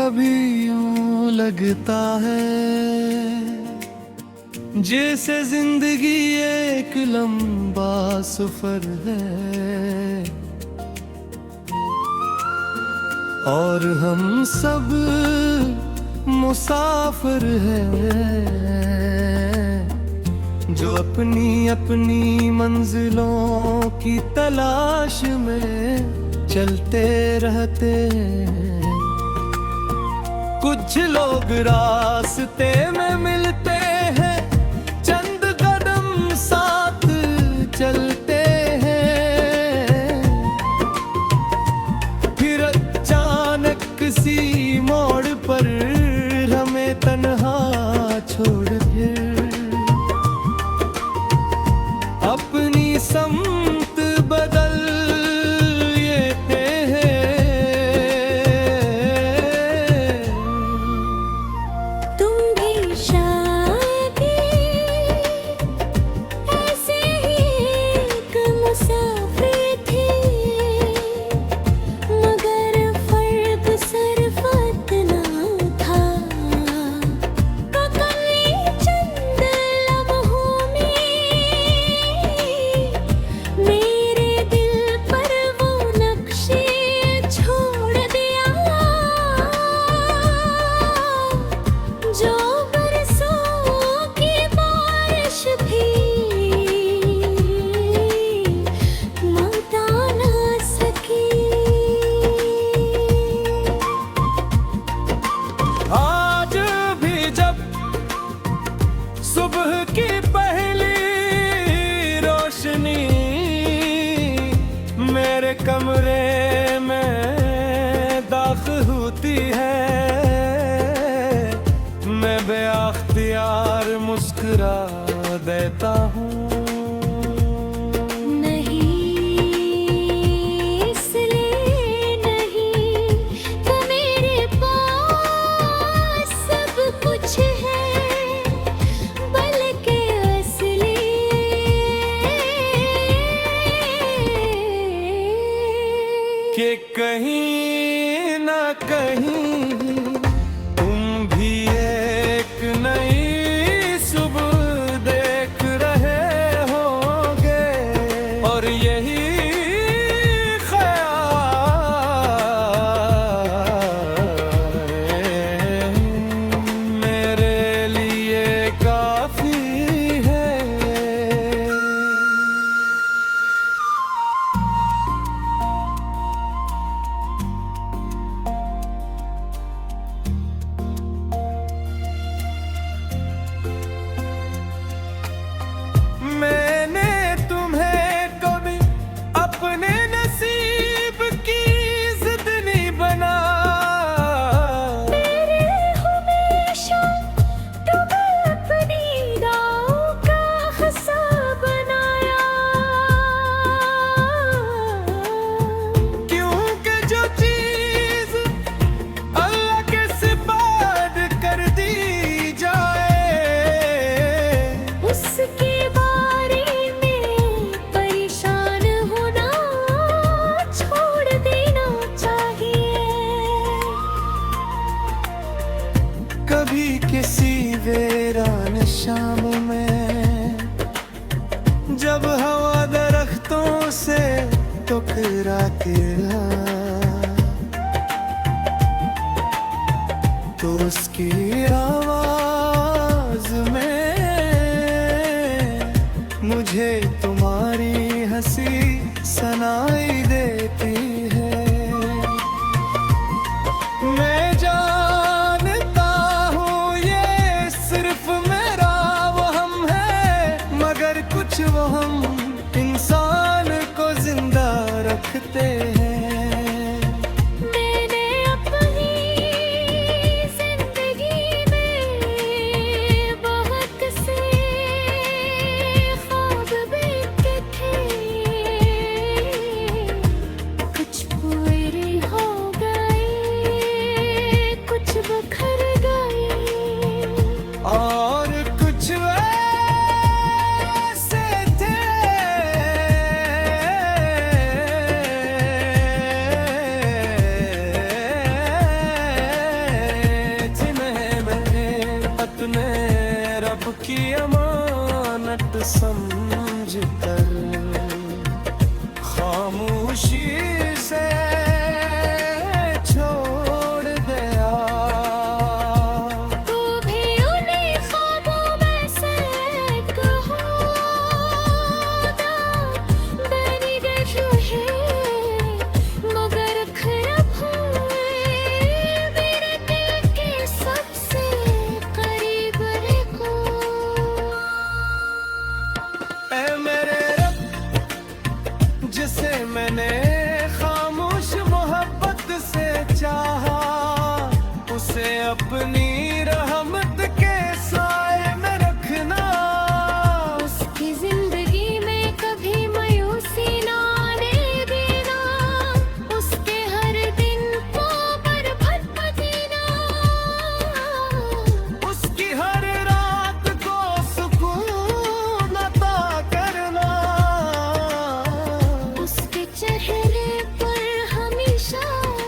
कभी यूं लगता है जैसे जिंदगी एक लंबा सफर है और हम सब मुसाफिर हैं जो अपनी अपनी मंजिलों की तलाश में चलते रहते हैं। कुछ लोग रास्ते में मिलते हैं, चंद कदम साथ चलते हैं, फिर अचानक किसी मोड़ पर हमें तन्हा छोड़ फिर अपनी समत बदल लेते हैं। तुम भी शायद ऐसे ही एक मुसाफिर थे, मगर फर्क सिर्फ इतना था कभी चंद लम्हों में मेरे दिल पर वो नक्शे छोड़ दिया जो बरसों की बारिश भी मिटा ना सकी। आज भी जब सुबह की पहली रोशनी मेरे कमरे में दाखिल होती है, मैं बेअख्तियार मुस्कुरा देता हूँ। नहीं इसलिए नहीं कि मेरे पास सब कुछ है, बल्कि इसलिए कि कहीं ना कहीं तुम भी एक नई सुबह देख रहे होगे और यही ख्याल मेरे लिए काफी है। मैंने तुम्हें कभी अपने नसीब की जिद नहीं बना, मेरे हमेशा तुम्हें अपनी दाव का हिस्सा बनाया, क्योंकि जो चीज अल्लाह के सिपाद कर दी जाए उसके बारे में परेशान होना छोड़ देना चाहिए। कभी किसी वीरान शाम में जब हवा दरख्तों से टकरा के तो उसकी आवाज में मुझे तुम्हारी हंसी सुनाई देती है। मैं जानता हूँ ये सिर्फ मेरा वहम है, मगर कुछ वहम इंसान को जिंदा रखते हैं। मैंने अपनी जिंदगी में बहुत से ख्वाब देखे थे, की अमानत समझ कर खामोशी से छोड़ दिया। तू भी उन्हीं ख्वाबों में से एक होगा, बनी गई है मगर खराब हुए मेरे दिल के सबसे करीब रे को। ऐ मेरे रब, जिसे मैंने खामोश मोहब्बत से चाहा, उसे अपनी रहमत के साए में रखना। उसकी जिंदगी में कभी मायूसी ना आने देना, उसके हर दिन को बरभट देना, उसकी हर रात को सुकून अता करना। उसके चेहरे पर हमेशा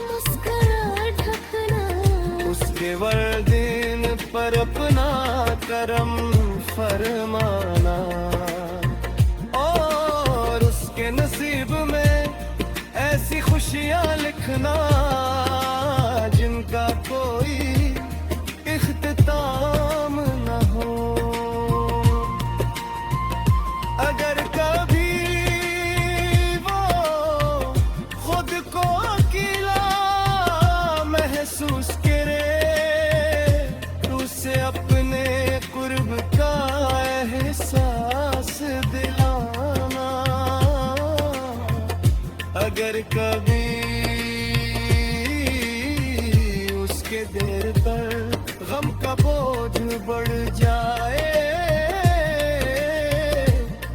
मुस्कुराहट रखना। उसके वर्दीन पर अपना करम फरमाना, और उसके नसीब में ऐसी खुशियां लिखना जिनका कोई इख्तिताम न हो। अगर कभी वो खुद को अकेला महसूस करे, तो उसे अपने कुर्ब का एहसास दिलाना। अगर कभी उसके दिल पर गम का बोझ बढ़ जाए,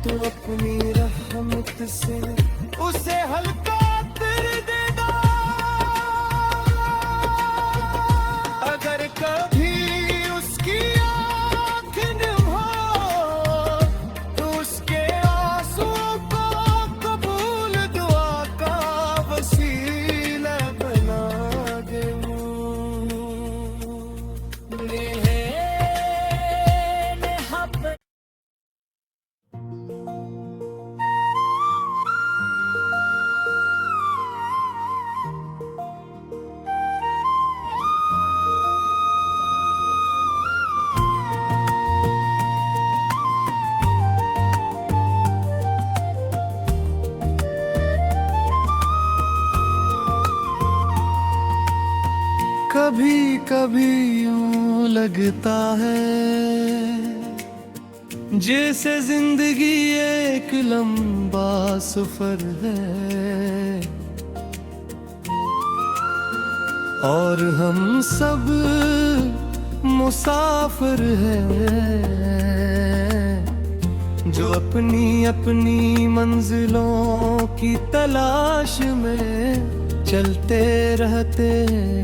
तो अपनी रहमत से उसे हल्का कर देना। अगर कभी उसकी आँख नम हो, तो उसके आंसुओं को कबूल दुआ का वसीला बना दे। कभी कभी यूं लगता है जैसे जिंदगी एक लंबा सफर है, और हम सब मुसाफिर हैं जो अपनी अपनी मंजिलों की तलाश में चलते रहते हैं।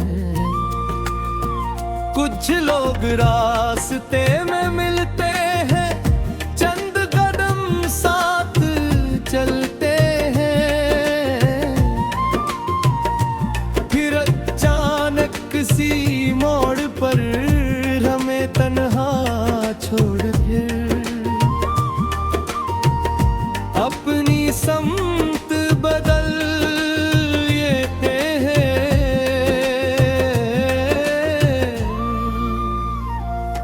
कुछ लोग रास्ते में मिलते हैं, चंद कदम साथ चलते हैं, फिर अचानक किसी मोड़ पर हमें तन्हा छोड़ फिर अपनी समत बदल लेते हैं।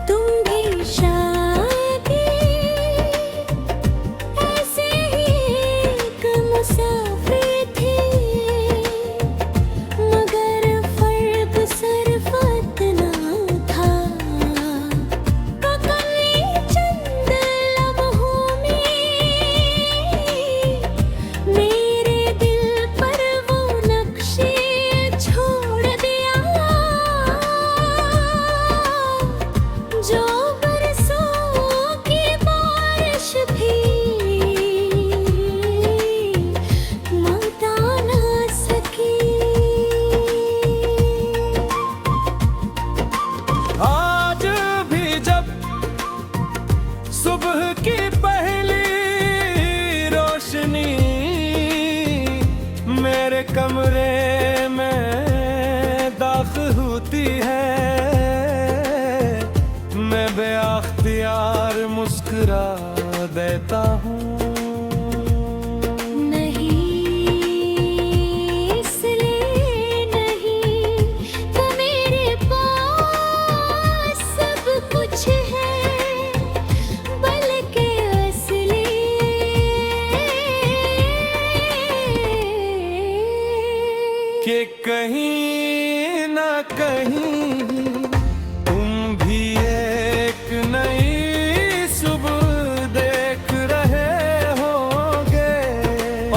तुम भी शायद ऐसे ही एक मुसाफिर थे, मगर फर्क सिर्फ इतना था, कभी चंद लम्हों में मेरे दिल पर वो नक्शे छोड़ दिया, जो बरसों की बारिश भी मिटा ना सकी। आज भी जब सुबह की पहली रोशनी मेरे कमरे में दाखिल होती है, मैं बेअख्तियार पर मुस्कुरा देता हूँ। कि कहीं ना कहीं तुम भी एक नई सुबह देख रहे होगे,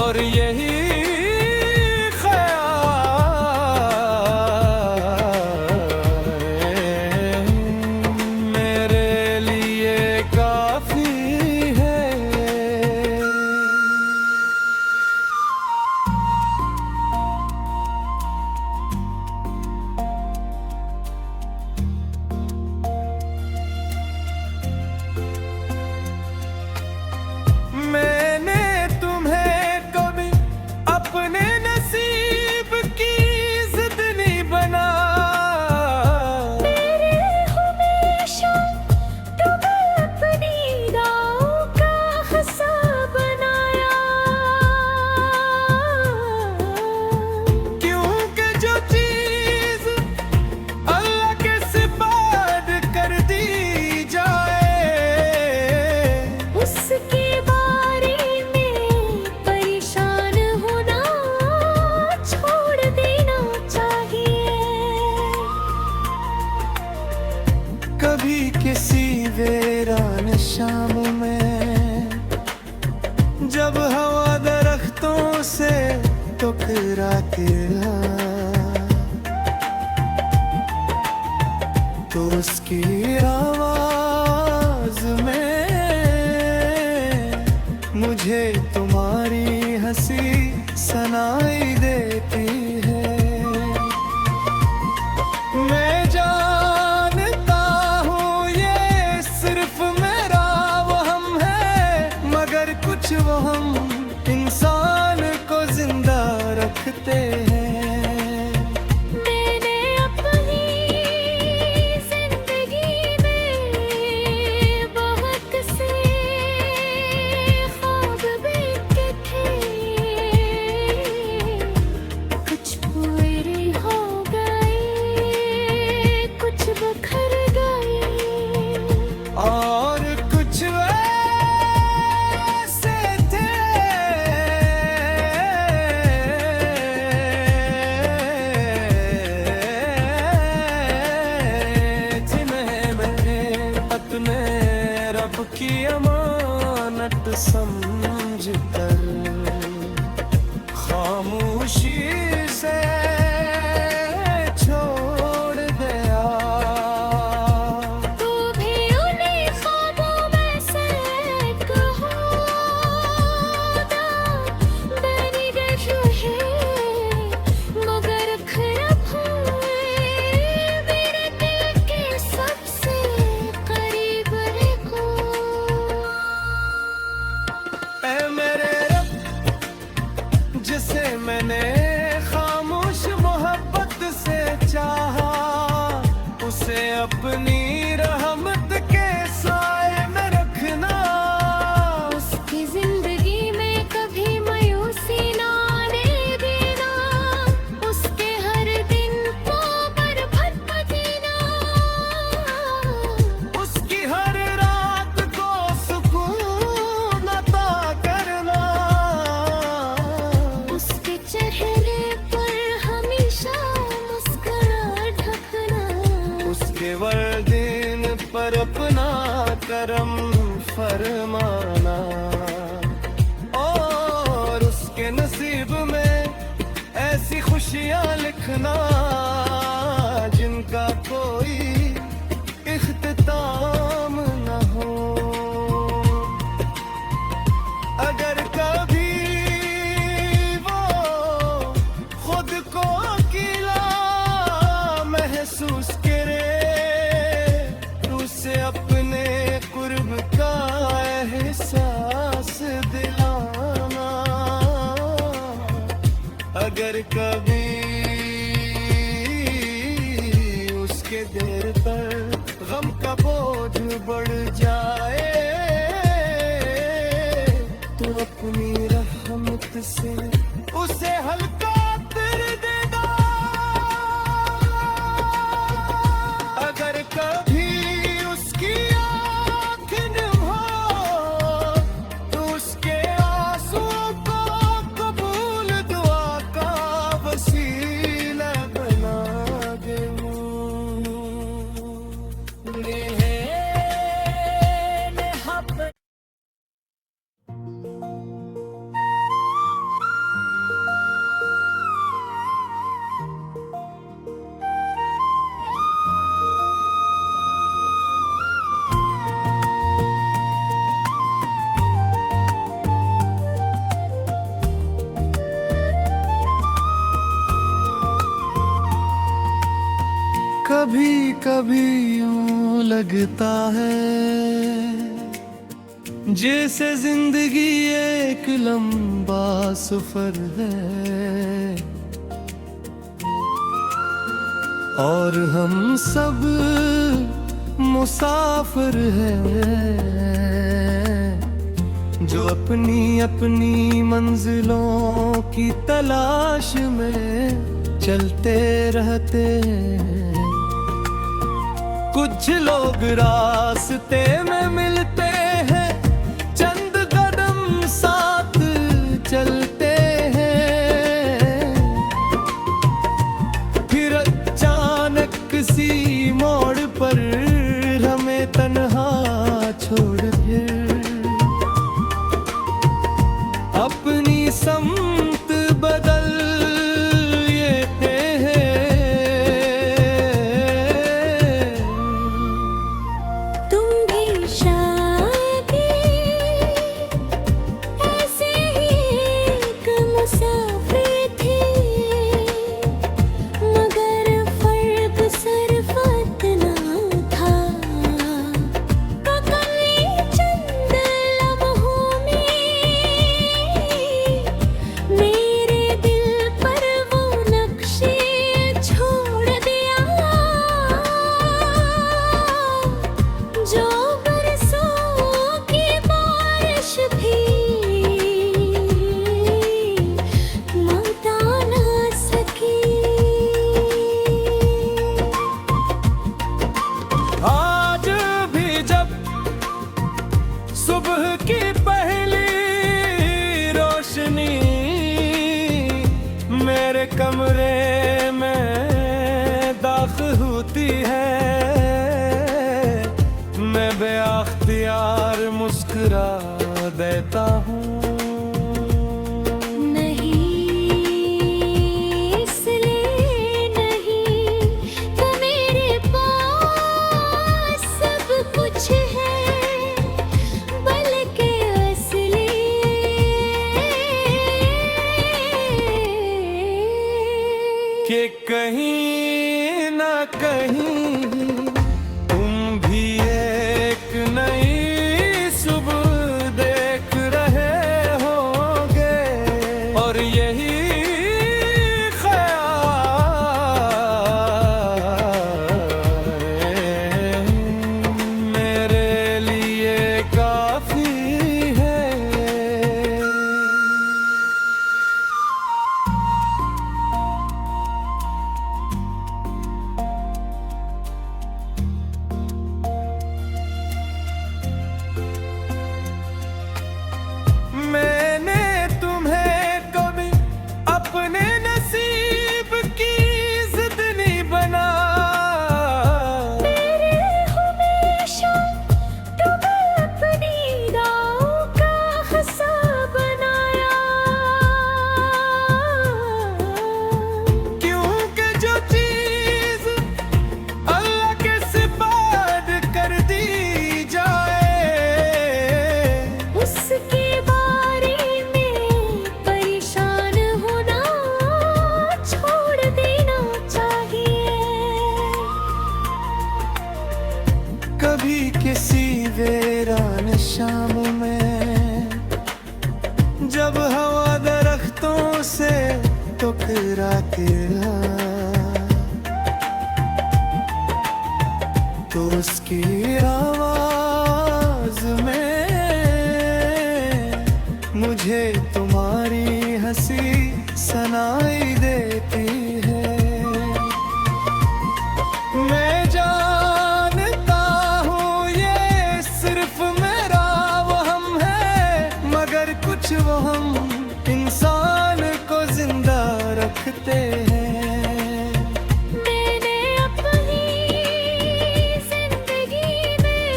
और यही ख्याल मेरे लिए काफी है। मैंने तुम्हें कभी अपने नसीब की जिद नहीं बना, मेरे हमेशा तुम्हें अपनी दांव का हिस्सा बनाया। क्योंकि जो चीज अल्लाह के सिपाद कर दी जाए उसके बारे में परेशान होना छोड़ देना चाहिए। कभी किसी वीरान शाम में जब हवा दरख्तों से टकरा के तो उसकी आवाज में मुझे तुम्हारी हंसी सुनाई देती है। मैं जानता हूँ ये सिर्फ मेरा वहम है, मगर कुछ वहम इंसान को जिंदा रखते हैं। मैंने अपनी जिंदगी में बहुत से ख्वाब देखे थे, कुछ पूरे हो गए, कुछ बिखर गए, और कुछ ऐसे थे जिन्हें मैंने अपने रब की अमानत समझकर खामोशी से छोड़ दिया। तू भी उन्हीं ख्वाबों में से एक होगा, बनी रही है मगर खराब हुए मेरे दिल के सबसे करीब रखो। ऐ मेरे रब, जिसे मैंने खामोश मोहब्बत से चाहा, उसे अपनी रहमत के साए में रखना। उसकी जिंदगी में कभी मायूसी ना आने देना, उसके हर दिन को बरभर देना, उसकी हर रात को सुकून अता करना। उसके चेहरे पर हमेशा मुस्कुराहट ढकना, उसके वर्दीन पर अपना करम फरमाना, और उसके नसीब में ऐसी खुशियां लिखना जिनका कोई इख्तिताम न हो। अगर कभी वो खुद को अकेला महसूस करे तो उसे अपने कुर्ब का एहसास दिलाना। अगर कभी उसके दिल पर गम का बोझ बढ़ जाए अपनी रहमत से उसे हल्का कर देगा। अगर कभी उसकी आँख नम हो तो उसके आंसुओं को कबूल दुआ का वसीला बना दे। कभी कभी यूं लगता है जैसे जिंदगी एक लंबा सफर है और हम सब मुसाफिर हैं जो अपनी अपनी मंजिलों की तलाश में चलते रहते हैं। कुछ लोग रास्ते में मिलते हैं, चंद कदम साथ चलते हैं, फिर अचानक किसी मोड़ पर हमें तन्हा छोड़ फिर अपनी समत बदल कमरे में दाखिल होती है, मैं बेअख्तियार मुस्कुरा देता हूँ। कि कहीं ना कहीं तुम भी एक नई सुबह देख रहे होगे और यही ख्याल मेरे लिए काफी है। कभी किसी वीरान शाम में जब हवा दरख्तों से टकरा के तो उसकी आवाज में मुझे मुझे तुम्हारी हंसी सनाई देती है। मैं जानता हूँ ये सिर्फ मेरा वहम है, मगर कुछ वहम इंसान को जिंदा रखते हैं। मैंने अपनी जिंदगी में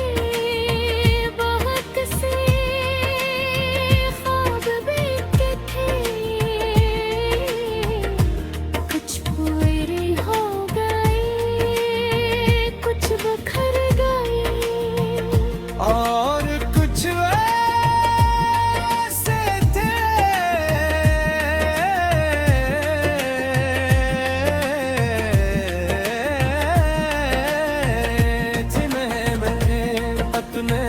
बहुत से ख्वाब देखे थे, कुछ पूरे हो गए, कुछ बिखर गए, और कुछ ऐसे थे जिन्हें मैं अपने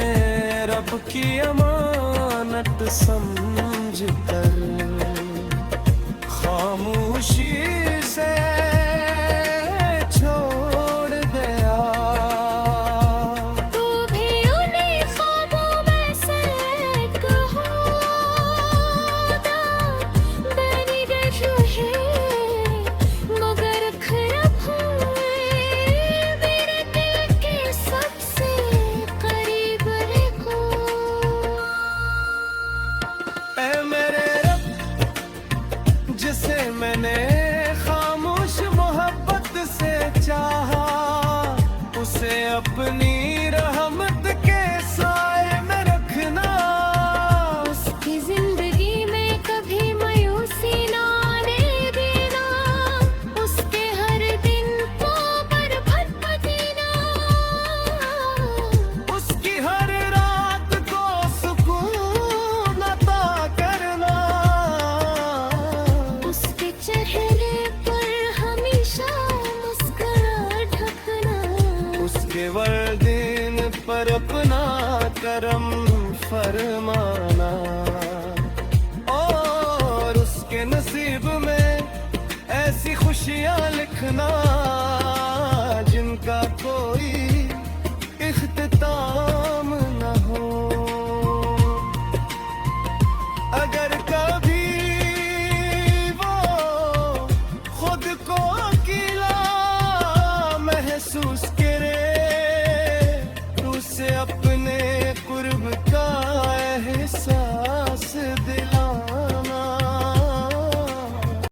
रब की अमानत समझ कर खामोशी से छोड़ गया। तू भी उन्हीं ख्वाबों में से एक होगा, बनी गई है मगर खराब हुए, मेरे दिल के सबसे करीब रखो। ऐ मेरे रब, जिसे मैंने खामोश मोहब्बत से चाहा, उसे अपनी रहमत के साए में रखना। उसकी जिंदगी में कभी मायूसी ना आने देना, उसके हर दिन को बरभर देना, उसकी हर रात को सुकून अता करना। उसके चेहरे पर हमेशा मुस्कुराहट ढकना, उसके वर्दीन पर अपना करम फरमाना, और उसके नसीब में ऐसी खुशियां लिखना जिनका कोई इख्तिताम न हो। अगर कभी वो खुद को अकेला महसूस